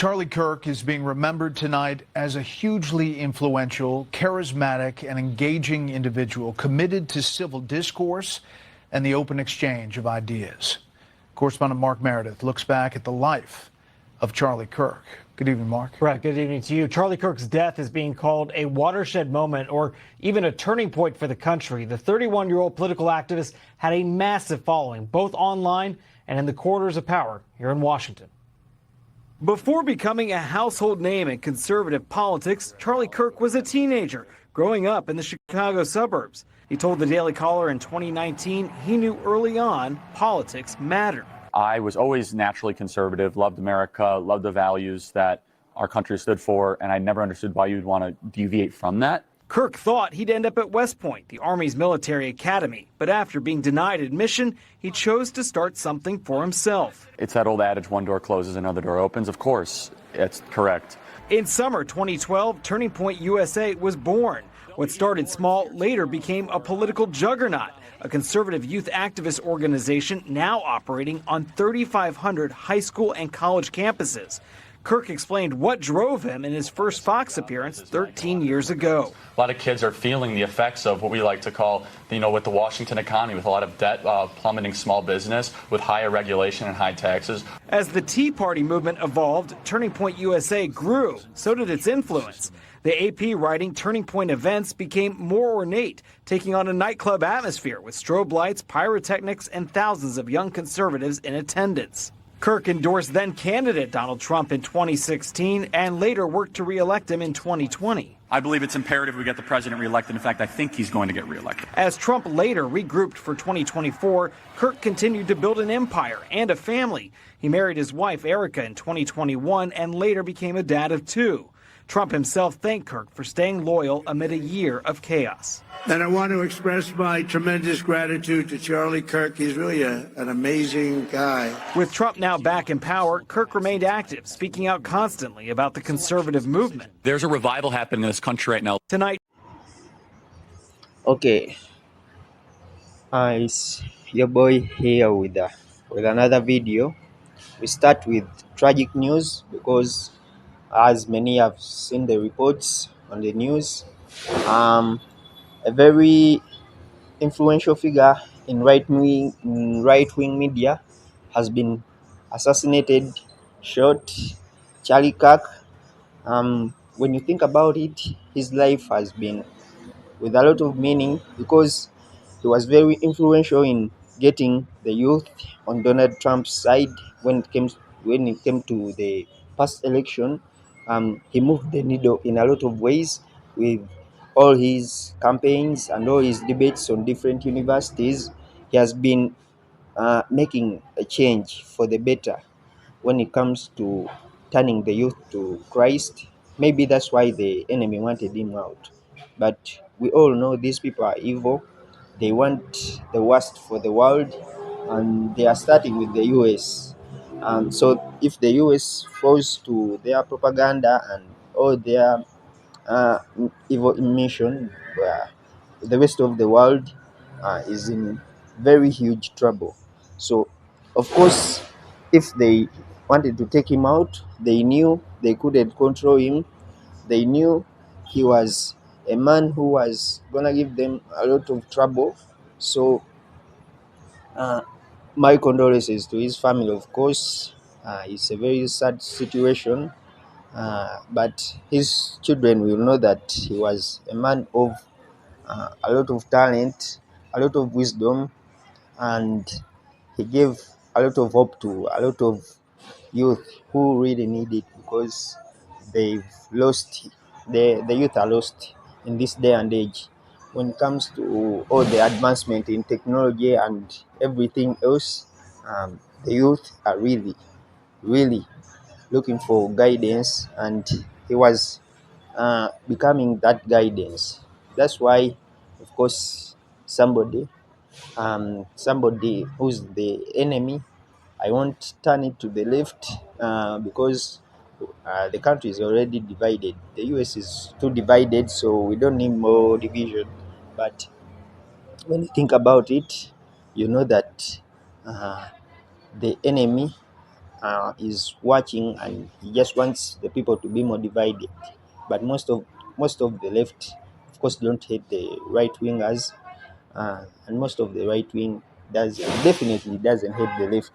Charlie Kirk is being remembered tonight as a hugely influential, charismatic, and engaging individual committed to civil discourse and the open exchange of ideas. Correspondent Mark Meredith looks back at the life of Charlie Kirk. Good evening, Mark. Right, good evening to you. Charlie Kirk's death is being called a watershed moment or even a turning point for the country. The 31-year-old political activist had a massive following, both online and in the corridors of power here in Washington. Before becoming a household name in conservative politics, Charlie Kirk was a teenager growing up in the Chicago suburbs. He told the Daily Caller in 2019 he knew early on politics mattered. I was always naturally conservative, loved America, loved the values that our country stood for, and I never understood why you'd want to deviate from that. Kirk thought he'd end up at West Point, the Army's military academy, but after being denied admission, he chose to start something for himself. It's that old adage, one door closes, another door opens. Of course, it's correct. In summer 2012, Turning Point USA was born. What started small later became a political juggernaut, a conservative youth activist organization now operating on 3,500 high school and college campuses. Kirk explained what drove him in his first Fox appearance 13 years ago. A lot of kids are feeling the effects of what we like to call, with the Washington economy, with a lot of debt, plummeting small business, with higher regulation and high taxes. As the Tea Party movement evolved, Turning Point USA grew. So did its influence. The AP writing Turning Point events became more ornate, taking on a nightclub atmosphere with strobe lights, pyrotechnics, and thousands of young conservatives in attendance. Kirk endorsed then-candidate Donald Trump in 2016 and later worked to re-elect him in 2020. I believe it's imperative we get the president reelected. In fact, I think he's going to get reelected. As Trump later regrouped for 2024, Kirk continued to build an empire and a family. He married his wife, Erica, in 2021 and later became a dad of two. Trump himself thanked Kirk for staying loyal amid a year of chaos. And I want to express my tremendous gratitude to Charlie Kirk. He's really an amazing guy. With Trump now back in power, Kirk remained active, speaking out constantly about the conservative movement. There's a revival happening in this country right now. Tonight. Okay. It's your boy here with another video. We start with tragic news because as many have seen the reports on the news, a very influential figure in right-wing media has been assassinated, shot. Charlie Kirk. When you think about it, his life has been with a lot of meaning because he was very influential in getting the youth on Donald Trump's side when it came to the past election. He moved the needle in a lot of ways with all his campaigns and all his debates on different universities. He has been making a change for the better when it comes to turning the youth to Christ. Maybe that's why the enemy wanted him out. But we all know these people are evil. They want the worst for the world, and they are starting with the US. So if the US falls to their propaganda and all their evil mission, the rest of the world is in very huge trouble. So, of course, if they wanted to take him out, they knew they couldn't control him. They knew he was a man who was gonna give them a lot of trouble. So, my condolences to his family, of course. It's a very sad situation. But his children will know that he was a man of a lot of talent, a lot of wisdom, and he gave a lot of hope to a lot of youth who really need it because they've lost, the youth are lost in this day and age. When it comes to all the advancement in technology and everything else, the youth are really, really looking for guidance, and he was becoming that guidance. That's why, of course, somebody who's the enemy, I won't turn it to the left because the country is already divided. The US is too divided, so we don't need more division. But when you think about it, you know that the enemy is watching, and he just wants the people to be more divided. But most of the left, of course, don't hate the right wingers, and most of the right wing definitely doesn't hate the left,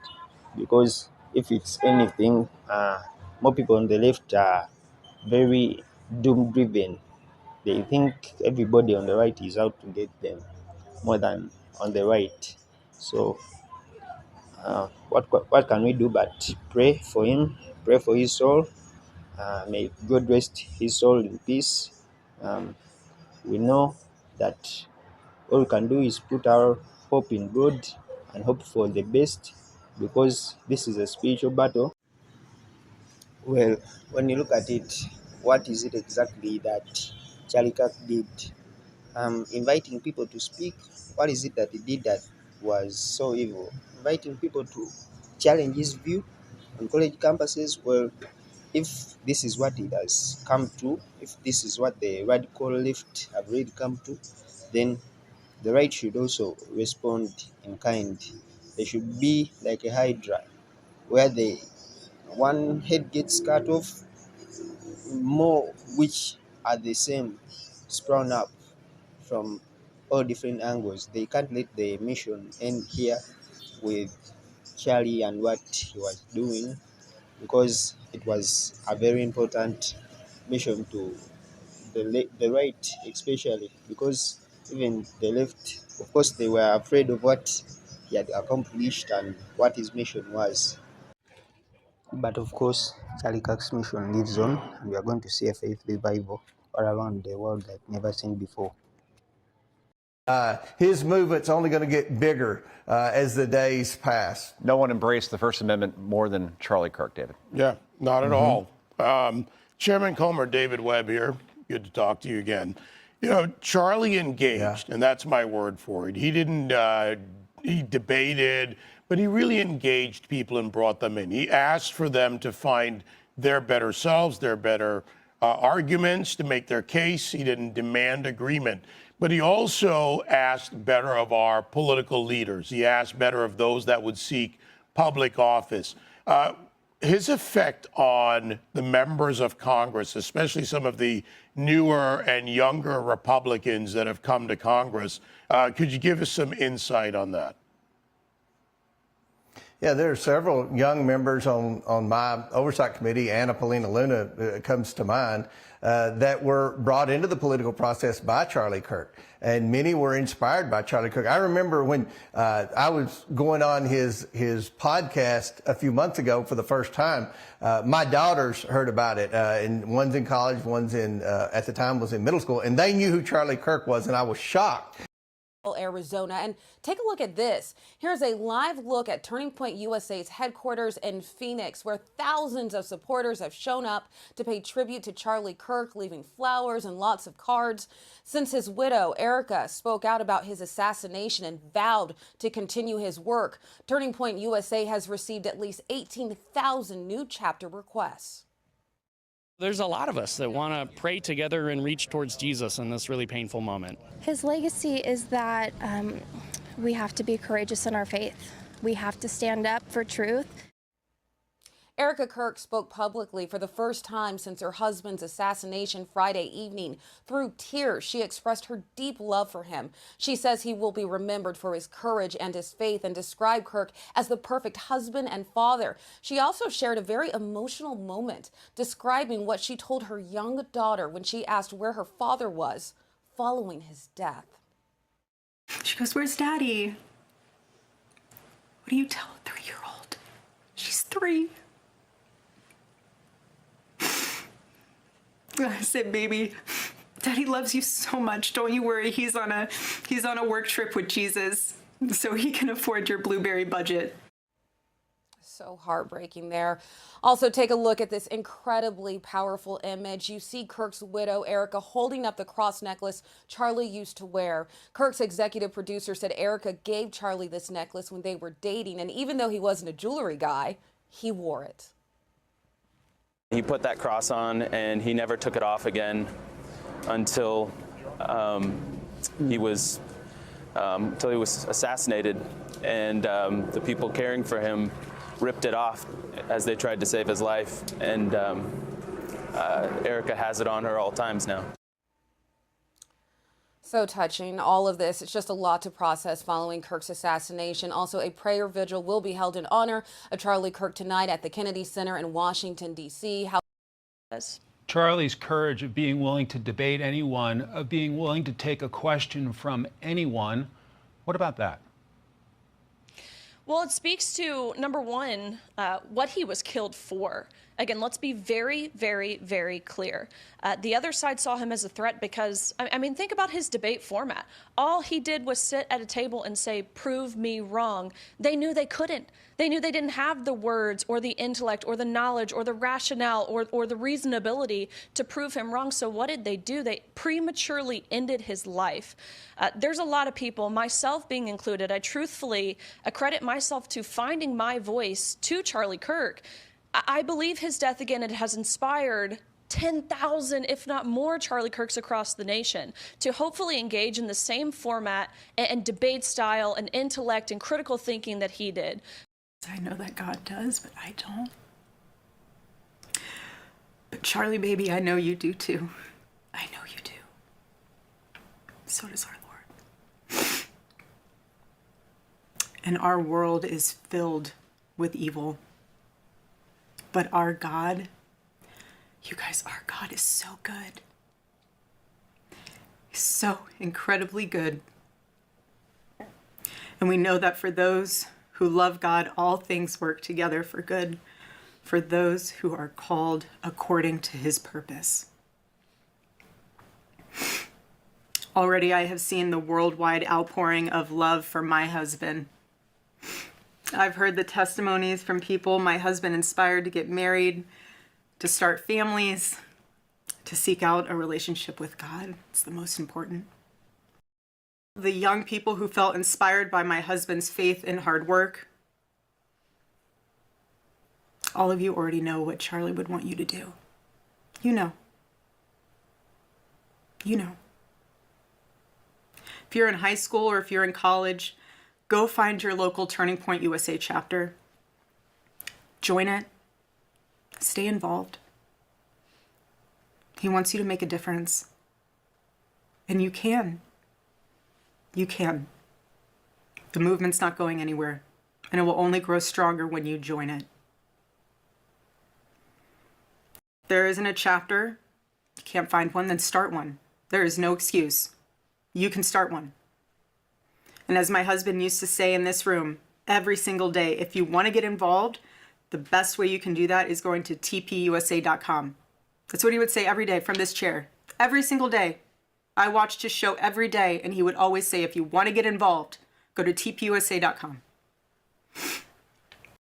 because if it's anything, more people on the left are very doom driven. They think everybody on the right is out to get them more than on the right. So what can we do but pray for him, pray for his soul. May God rest his soul in peace. We know that all we can do is put our hope in God and hope for the best, because this is a spiritual battle. Well, when you look at it, what is it exactly that Charlie Kirk did? Inviting people to speak. What is it that he did that was so evil? Inviting people to challenge his view on college campuses. Well, if this is what it has come to, if this is what the radical left have really come to, then the right should also respond in kind. They should be like a hydra, where the one head gets cut off, more which are the same sprung up from all different angles. They can't let the mission end here with Charlie and what he was doing, because it was a very important mission to the right, especially because even the left, of course, they were afraid of what he had accomplished and what his mission was. But of course, Charlie Kirk's mission lives on, and we are going to see a faith revival all around the world like never seen before. His movement's only going to get bigger as the days pass. No one embraced the First Amendment more than Charlie Kirk, David. Yeah, not at all. Chairman Comer, David Webb here. Good to talk to you again. You know, Charlie engaged, and that's my word for it. He didn't, he debated, but he really engaged people and brought them in. He asked for them to find their better selves, their better arguments to make their case. He didn't demand agreement. But he also asked better of our political leaders. He asked better of those that would seek public office. His effect on the members of Congress, especially some of the newer and younger Republicans that have come to Congress, could you give us some insight on that? Yeah, there are several young members on my oversight committee. Anna Paulina Luna comes to mind, that were brought into the political process by Charlie Kirk. And many were inspired by Charlie Kirk. I remember when I was going on his podcast a few months ago for the first time, my daughters heard about it. And one's in college, one's in, at the time was in middle school, and they knew who Charlie Kirk was, and I was shocked. Arizona. And take a look at this. Here's a live look at Turning Point USA's headquarters in Phoenix, where thousands of supporters have shown up to pay tribute to Charlie Kirk, leaving flowers and lots of cards. Since his widow, Erica, spoke out about his assassination and vowed to continue his work, Turning Point USA has received at least 18,000 new chapter requests. There's a lot of us that want to pray together and reach towards Jesus in this really painful moment. His legacy is that we have to be courageous in our faith. We have to stand up for truth. Erica Kirk spoke publicly for the first time since her husband's assassination Friday evening. Through tears, she expressed her deep love for him. She says he will be remembered for his courage and his faith, and described Kirk as the perfect husband and father. She also shared a very emotional moment, describing what she told her young daughter when she asked where her father was following his death. She goes, "Where's Daddy?" What do you tell a 3-year-old? She's 3. I said, "Baby, Daddy loves you so much. Don't you worry. He's on a work trip with Jesus, so he can afford your blueberry budget." So heartbreaking there. Also, take a look at this incredibly powerful image. You see Kirk's widow, Erica, holding up the cross necklace Charlie used to wear. Kirk's executive producer said Erica gave Charlie this necklace when they were dating, and even though he wasn't a jewelry guy, he wore it. He put that cross on, and he never took it off again until he was assassinated. And the people caring for him ripped it off as they tried to save his life. And Erica has it on her all times now. So touching, all of this. It's just a lot to process following Kirk's assassination. Also, a prayer vigil will be held in honor of Charlie Kirk tonight at the Kennedy Center in Washington, D.C. Charlie's courage of being willing to debate anyone, of being willing to take a question from anyone. What about that? Well, it speaks to, number one, what he was killed for. Again, let's be very, very, very clear. The other side saw him as a threat because, I mean, think about his debate format. All he did was sit at a table and say, prove me wrong. They knew they couldn't. They knew they didn't have the words or the intellect or the knowledge or the rationale or the reasonability to prove him wrong. So what did they do? They prematurely ended his life. There's a lot of people, myself being included, I truthfully accredit myself to finding my voice to Charlie Kirk. I believe his death, again, it has inspired 10,000, if not more, Charlie Kirks across the nation to hopefully engage in the same format and debate style and intellect and critical thinking that he did. I know that God does, but I don't. But Charlie, baby, I know you do too. I know you do. So does our Lord. And our world is filled with evil. But our God, you guys, our God is so good. He's so incredibly good. And we know that for those who love God, all things work together for good, for those who are called according to his purpose. Already I have seen the worldwide outpouring of love for my husband. I've heard the testimonies from people my husband inspired to get married, to start families, to seek out a relationship with God. It's the most important. The young people who felt inspired by my husband's faith and hard work. All of you already know what Charlie would want you to do. You know. You know. If you're in high school or if you're in college, go find your local Turning Point USA chapter. Join it. Stay involved. He wants you to make a difference. And you can. You can. The movement's not going anywhere, and it will only grow stronger when you join it. If there isn't a chapter, you can't find one, then start one. There is no excuse. You can start one. And as my husband used to say in this room, every single day, if you want to get involved, the best way you can do that is going to tpusa.com. That's what he would say every day from this chair. Every single day. I watched his show every day, and he would always say, if you want to get involved, go to tpusa.com.